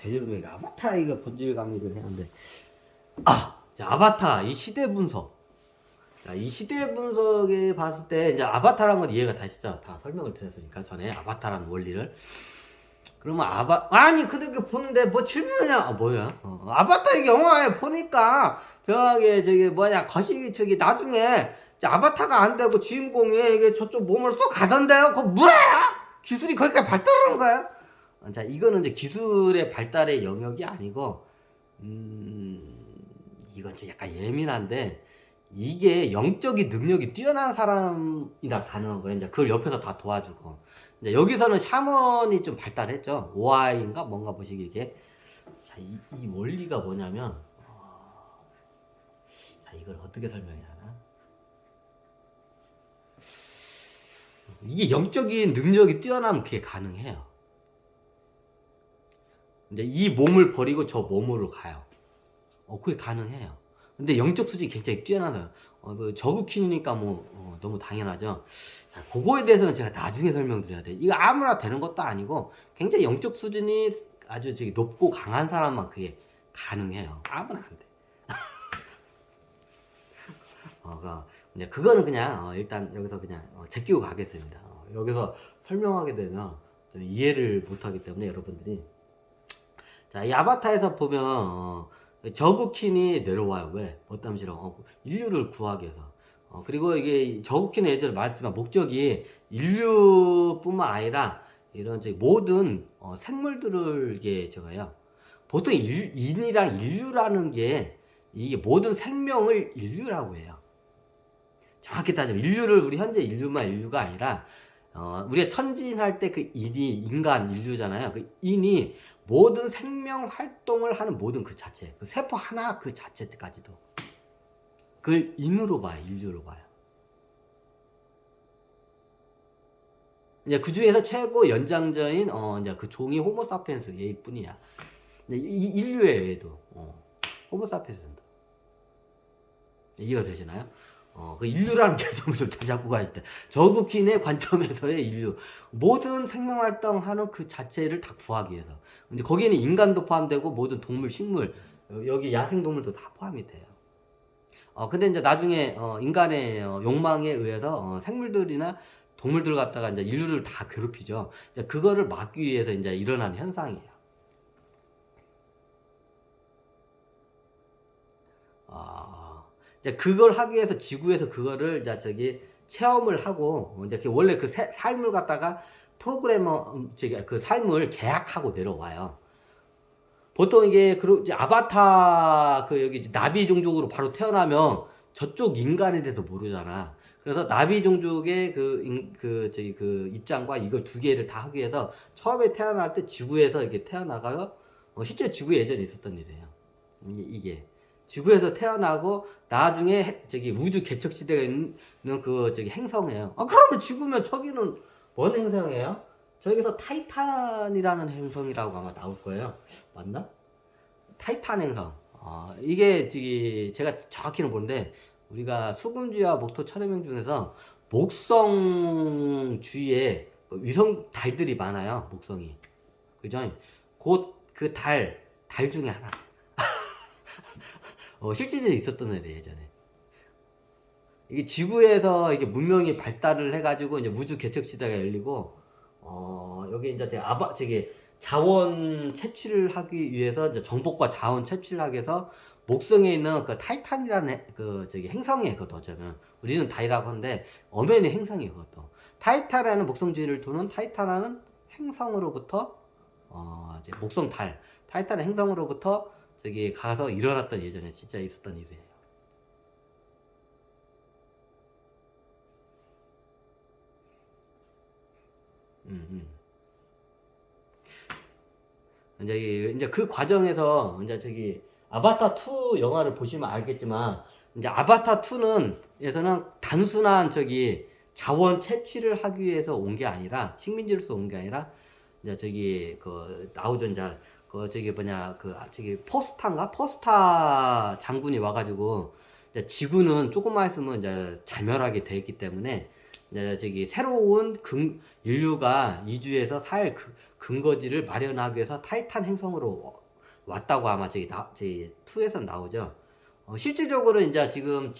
되도록이면 아바타 이거 본질 강의를 했는데 자, 아바타 이 시대 분석. 자, 이 시대 분석에 봤을 때 이제 아바타라는 건 이해가 되시죠? 다 설명을 드렸으니까 전에 아바타라는 원리를. 그러면 아니 근데 그 보는데 뭐 질문이냐? 뭐야? 아바타 이게 영화에 보니까 저기 뭐냐 거시기 나중에 이제 아바타가 안 되고 주인공이 이게 저쪽 몸을 쏙 가던데요? 그거 뭐야? 기술이 거기까지 발달하는 거야? 자, 이거는 이제 기술의 발달의 영역이 아니고 이건 좀 약간 예민한데 이게 영적인 능력이 뛰어난 사람이라 가능한 거예요. 이제 그걸 옆에서 다 도와주고. 이제 여기서는 샤먼이 좀 발달했죠. 오아이인가 뭔가 보시기에. 자, 이 원리가 뭐냐면, 자, 이걸 어떻게 설명해야 하나? 이게 영적인 능력이 뛰어나면 그게 가능해요. 이제 이 몸을 버리고 저 몸으로 가요. 그게 가능해요. 근데 영적 수준이 굉장히 뛰어나다. 뭐 저급킨이니까 뭐 너무 당연하죠. 자, 그거에 대해서는 제가 나중에 설명드려야 돼. 이거 아무나 되는 것도 아니고 굉장히 영적 수준이 아주 저기 높고 강한 사람만 그게 가능해요. 아무나 안 돼. 그거는 그냥 일단 여기서 그냥 제끼고 가겠습니다. 여기서 설명하게 되면 좀 이해를 못하기 때문에 여러분들이 자, 이 아바타에서 보면 저급킨이 내려와요. 왜? 어떤 식으로 인류를 구하기 위해서. 그리고 이게 저급킨 애들 말했지만 목적이 인류뿐만 아니라 이런 모든 생물들을 이게 저거요. 보통 인이랑 인류라는 게 이게 모든 생명을 인류라고 해요. 정확히 따지면 인류를 우리 현재 인류만 인류가 아니라 우리가 천진할 때 그 인이 인간 인류잖아요. 그 인이 모든 생명 활동을 하는 모든 그 자체, 그 세포 하나 그 자체까지도 그걸 인으로 봐요, 인류로 봐요. 이제 그 중에서 최고 연장자인 이제 그 종이 호모사피엔스 얘뿐이야. 이 인류의 얘도 호모사피엔스입니다. 이해가 되시나요? 그 인류라는 개념을 좀 잘 잡고 가실 때 저급킨의 관점에서의 인류 모든 생명활동 하는 그 자체를 다 구하기 위해서. 근데 거기에는 인간도 포함되고 모든 동물, 식물 여기 야생동물도 다 포함이 돼요. 근데 이제 나중에 인간의 욕망에 의해서 생물들이나 동물들 갖다가 이제 인류를 다 괴롭히죠. 이제 그거를 막기 위해서 이제 일어나는 현상이에요. 이제 그걸 하기 위해서 지구에서 그거를 이제 저기 체험을 하고 이제 원래 그 삶을 갖다가 프로그래머 그 삶을 계약하고 내려와요. 보통 이게 이제 아바타 그 여기 나비 종족으로 바로 태어나면 저쪽 인간에 대해서 모르잖아. 그래서 나비 종족의 그 입장과 이걸 두 개를 다 하기 위해서 처음에 태어날 때 지구에서 이렇게 태어나가요. 실제 지구에 예전에 있었던 일이에요. 이게 지구에서 태어나고 나중에 저기 우주 개척 시대가 있는 그 저기 행성이에요. 그러면 지구면 저기는 뭔 행성이에요? 저기서 타이탄이라는 행성이라고 아마 나올 거예요. 맞나? 타이탄 행성. 이게 저기 제가 정확히는 모르는데 우리가 수금주와 목토 천해명 중에서 목성 주위에 위성 달들이 많아요. 목성이. 그죠? 곧 그 달 중에 하나. 실제로 있었던 일이에요, 예전에. 이게 지구에서 이게 문명이 발달을 해가지고 이제 우주 개척 시대가 열리고, 여기 이제 제가 자원 채취를 하기 위해서 이제 정복과 자원 채취를 하기 위해서 목성에 있는 그 타이탄이라는 그 저기 행성이에요, 그것도 어쩌면. 우리는 달이라고 하는데 엄연히 행성이에요, 그것도. 타이탄이라는 목성주위를 도는 타이탄이라는 행성으로부터 이제 목성 달, 타이탄의 행성으로부터 저기 가서 일어났던 예전에 진짜 있었던 일이에요. 이제 그 과정에서 이제 저기 아바타 2 영화를 보시면 알겠지만 이제 아바타 2는 에서는 단순한 저기 자원 채취를 하기 위해서 온 게 아니라 식민지로서 온 게 아니라 이제 저기 그 나오죠 이제 그 저기 뭐냐 그 저기 포스타 장군이 와가지고 이제 지구는 조금만 있으면 이제 자멸하게 돼 있기 때문에 이제 저기 새로운 인류가 이주해서 살 근거지를 마련하기 위해서 타이탄 행성으로 왔다고 아마 저기 2에서 나오죠. 실질적으로 이제 지금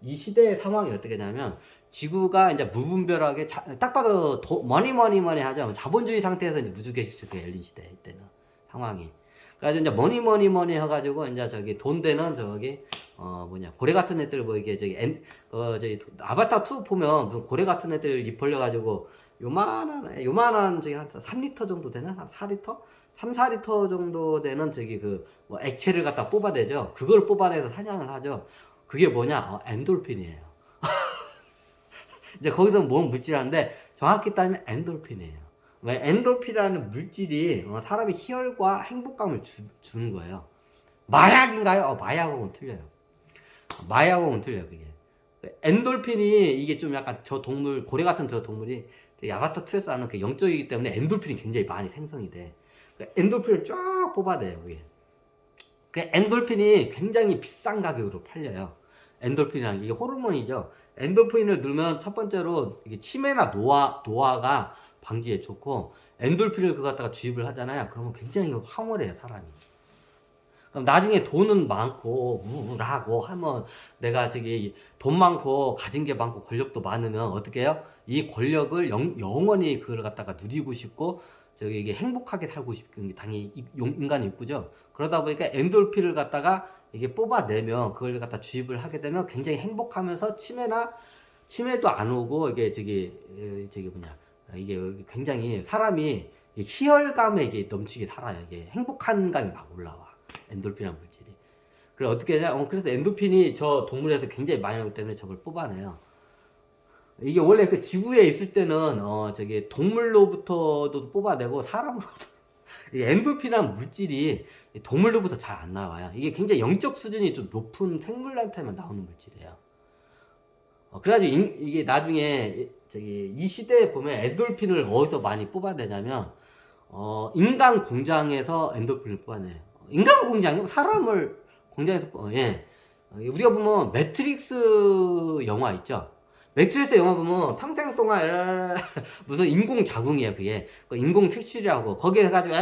이 시대의 상황이 어떻게 되냐면, 지구가 이제 무분별하게 딱 봐도 머니 하죠. 자본주의 상태에서 이제 무주택 시대 열린 시대 이때는 상황이. 그래가지고 이제 머니 해가지고 이제 저기 돈 되는 저기 고래 같은 애들 뭐 이게 저기 아바타 2 보면 무슨 고래 같은 애들 입 벌려가지고 요만한 저기 한 3리터 정도 되나? 한 4리터? 3, 4리터 정도 되는 저기 뭐 액체를 갖다 뽑아내죠. 그걸 뽑아내서 사냥을 하죠. 그게 뭐냐? 엔돌핀이에요. 이제 거기서 뭔 물질인데 정확히 따지면 엔돌핀이에요. 왜? 엔돌핀이라는 물질이 사람의 희열과 행복감을 주는 거예요. 마약인가요? 마약하고는 틀려요. 마약하고는 틀려요, 그게. 엔돌핀이 이게 좀 약간 저 동물, 고래 같은 저 동물이 아바타 2에서 하는 그 영적이기 때문에 엔돌핀이 굉장히 많이 생성이 돼. 엔돌핀을 쫙 뽑아내요, 그게. 그 엔돌핀이 굉장히 비싼 가격으로 팔려요. 엔돌핀이라는 게 이게 호르몬이죠. 엔돌핀을 넣으면 첫 번째로 이게 치매나 노화가 방지에 좋고, 엔돌핀을 그거 갖다가 주입을 하잖아요. 그러면 굉장히 황홀해요, 사람이. 그럼 나중에 돈은 많고 우울하고 하면, 내가 저기 돈 많고 가진 게 많고 권력도 많으면 어떻게 해요? 이 권력을 영원히 그걸 갖다가 누리고 싶고 저기 이게 행복하게 살고 싶은 게 당연히 인간이 있고죠. 그러다 보니까 엔돌핀을 갖다가 이게 뽑아내면, 그걸 갖다 주입을 하게 되면 굉장히 행복하면서 치매도 안 오고, 이게 이게 굉장히 사람이 희열감에 이게 넘치게 살아요. 이게 행복한 감이 막 올라와. 엔돌핀이라는 물질이. 그래 어떻게 하냐? 그래서 엔돌핀이 저 동물에서 굉장히 많이 나오기 때문에 저걸 뽑아내요. 이게 원래 그 지구에 있을 때는 저기 동물로부터도 뽑아내고 사람으로부터 이 엔돌핀이라는 물질이 동물로부터 잘 안 나와요. 이게 굉장히 영적 수준이 좀 높은 생물한테만 나오는 물질이에요. 그래가지고 이게 나중에 저기 이 시대에 보면 엔돌핀을 어디서 많이 뽑아내냐면 인간 공장에서 엔돌핀을 뽑아내요. 인간 공장이 사람을 공장에서 예. 우리가 보면 매트릭스 영화 있죠. 매트릭스 영화 보면 평생 동안 무슨 인공 자궁이에요, 그게. 인공 색출이라고 거기에 해가지고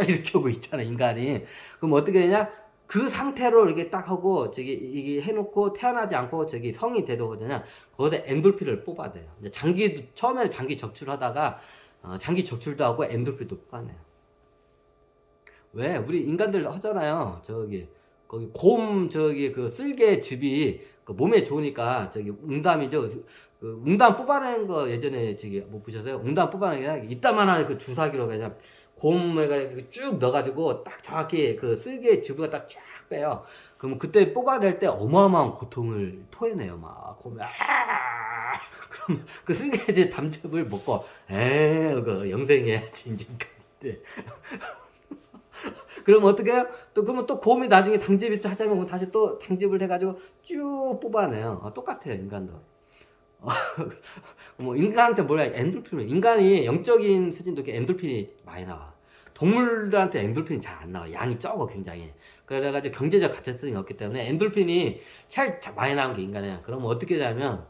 이렇게 오고 있잖아, 인간이. 그럼 어떻게 되냐? 그 상태로 이렇게 딱 하고 저기 이게 해놓고 태어나지 않고 저기 성이 되거든요. 거기서 엔돌핀을 뽑아내요. 이제 처음에는 장기 적출하다가 장기 적출도 하고 엔돌핀도 뽑아내요. 왜? 우리 인간들 하잖아요. 거기 그 쓸개 즙이 그 몸에 좋으니까 저기 웅담이죠. 그 웅담 뽑아내는 거 예전에 못 보셨어요? 웅담 뽑아내는 게 이따만한 그 주사기로 그냥 곰에가 쭉 넣어가지고 딱 정확히 그 쓸개 즙을 딱 쫙 빼요. 그러면 그때 뽑아낼 때 어마어마한 고통을 토해내요. 막 곰이 그럼 그 쓸개 담즙을 먹고 그 영생해야지 인증까지. 그럼 어떻게 해요? 그러면 또 곰이 나중에 당즙이 또 하자면 다시 또 당즙을 해가지고 쭉 뽑아내요. 똑같아요, 인간도. 뭐 인간한테 뭐라 엔돌핀, 인간이 영적인 수준도 이렇게 엔돌핀이 많이 나와. 동물들한테 엔돌핀이 잘 안 나와. 양이 적어, 굉장히. 그래가지고 경제적 가치성이 없기 때문에 엔돌핀이 제일 많이 나온 게 인간이야. 그러면 어떻게 되냐면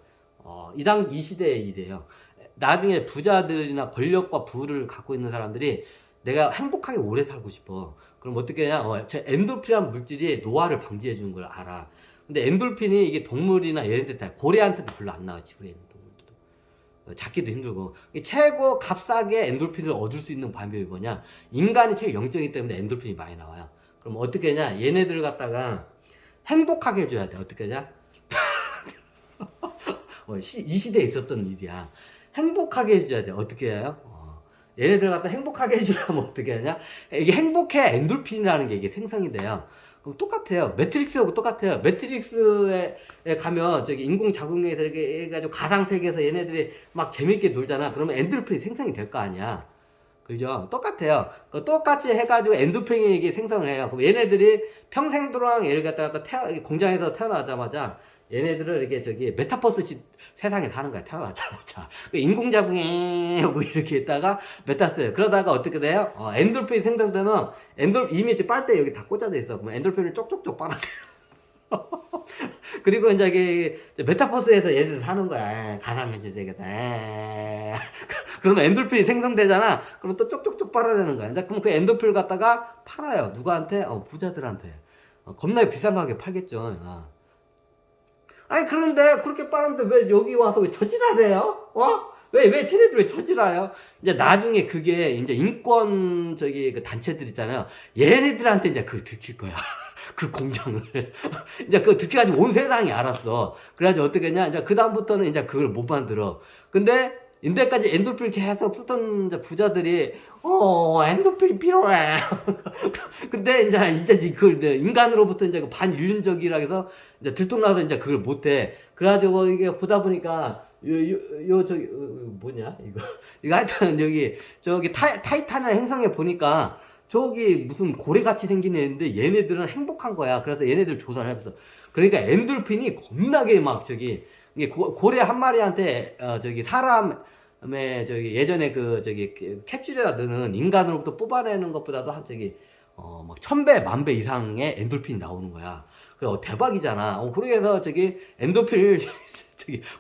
이 시대의 일이에요. 나중에 부자들이나 권력과 부를 갖고 있는 사람들이 내가 행복하게 오래 살고 싶어. 그럼 어떻게 하냐? 엔돌핀이라는 물질이 노화를 방지해 주는 걸 알아. 근데 엔돌핀이 이게 동물이나 얘네들 다 고래한테도 별로 안 나와, 지구에 있는 동물들도. 잡기도 힘들고. 최고 값싸게 엔돌핀을 얻을 수 있는 방법이 뭐냐? 인간이 제일 영적이기 때문에 엔돌핀이 많이 나와요. 그럼 어떻게 하냐? 얘네들을 갖다가 행복하게 해줘야 돼. 어떻게 하냐? 이 시대에 있었던 일이야. 행복하게 해줘야 돼. 어떻게 해요? 얘네들 갖다 행복하게 해주려면 어떻게 하냐? 이게 행복해 엔돌핀이라는 게 이게 생성이 돼요. 그럼 똑같아요. 매트릭스하고 똑같아요. 매트릭스에 가면 저기 인공 자궁에서 이렇게 해가지고 가상 세계에서 얘네들이 막 재밌게 놀잖아. 그러면 엔돌핀이 생성이 될 거 아니야. 그죠? 똑같아요. 똑같이 해가지고 엔돌핀이 이게 생성을 해요. 그럼 얘네들이 평생 동안 얘를 갖다가 공장에서 태어나자마자 얘네들을 이렇게 메타버스 세상에 사는 거야, 태어나자마자. 인공자궁에 하고 이렇게 있다가 메타버스. 그러다가 어떻게 돼요? 엔돌핀이 생성되면, 이미 빨대 여기 다 꽂아져 있어. 그러면 엔돌핀을 쪽쪽쪽 빨아대요. 그리고 이제 메타버스에서 얘들 사는 거야. 가상현실 세계에서. 그러면 엔돌핀이 생성되잖아. 그럼 또 쪽쪽쪽 빨아내는 거야. 이제 그럼 그 엔돌핀을 갖다가 팔아요. 누구한테? 부자들한테. 겁나게 비싼 가격에 팔겠죠. 아니, 그런데 그렇게 빠는데 왜 여기 와서 왜 저질하래요? 왜 쟤네들 왜 저질해요? 이제 나중에 그게 이제 인권 그 단체들 있잖아요. 얘네들한테 이제 그걸 들킬 거야. 그 공장을. 이제 그거 듣기까지 온 세상이 알았어. 그래가지고 어떻게 했냐. 이제 그다음부터는 이제 그걸 못 만들어. 근데, 인데까지 엔돌핀 계속 쓰던 이제 부자들이, 엔돌핀이 필요해. 근데 이제 그걸 인간으로부터 이제 반인륜적이라 해서 이제 들통나서 이제 그걸 못해. 그래가지고 이게 보다 보니까, 뭐냐, 이거 하여튼 저기 타이탄의 행성에 보니까, 저기 무슨 고래같이 생긴 애인데 얘네들은 행복한 거야. 그래서 얘네들 조사를 해봤어. 그러니까 엔돌핀이 겁나게 막 이게 고래 한 마리한테 사람의 예전에 캡슐에다 넣는 인간으로부터 뽑아내는 것보다도 막 1000배, 10,000배 이상의 엔돌핀이 나오는 거야. 그래 대박이잖아. 그래서 엔돌핀을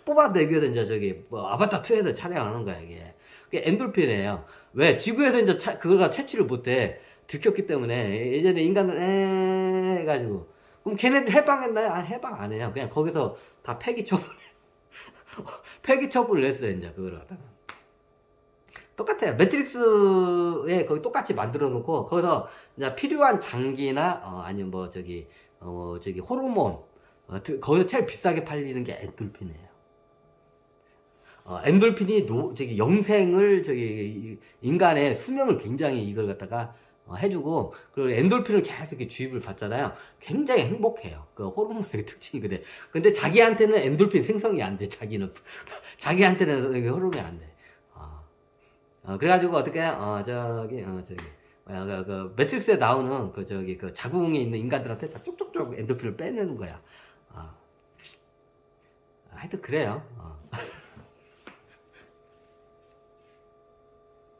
뽑아내기 위해서 이제 뭐 아바타 2에서 촬영하는 거야 이게. 그게 엔돌핀이에요. 왜? 지구에서 이제 그걸 채취를 못해. 들켰기 때문에. 예전에 인간들, 해가지고. 그럼 걔네들 해방했나요? 해방 안 해요. 그냥 거기서 다 폐기 처분, 폐기 처분을 했어요, 이제, 그걸 갖다가. 똑같아요. 매트릭스에 거기 똑같이 만들어 놓고, 거기서 이제 필요한 장기나, 아니면 호르몬, 거기서 제일 비싸게 팔리는 게 엔돌핀이에요. 엔돌핀이 영생을 인간의 수명을 굉장히 이걸 갖다가 해주고, 그리고 엔돌핀을 계속 이렇게 주입을 받잖아요. 굉장히 행복해요. 그 호르몬의 특징이 그래. 근데 자기한테는 엔돌핀 생성이 안 돼. 자기한테는 호르몬이 안 돼. 그래가지고 어떻게 매트릭스에 나오는 그 자궁에 있는 인간들한테 다 쪽쪽쪽 엔돌핀을 빼내는 거야. 하여튼 그래요.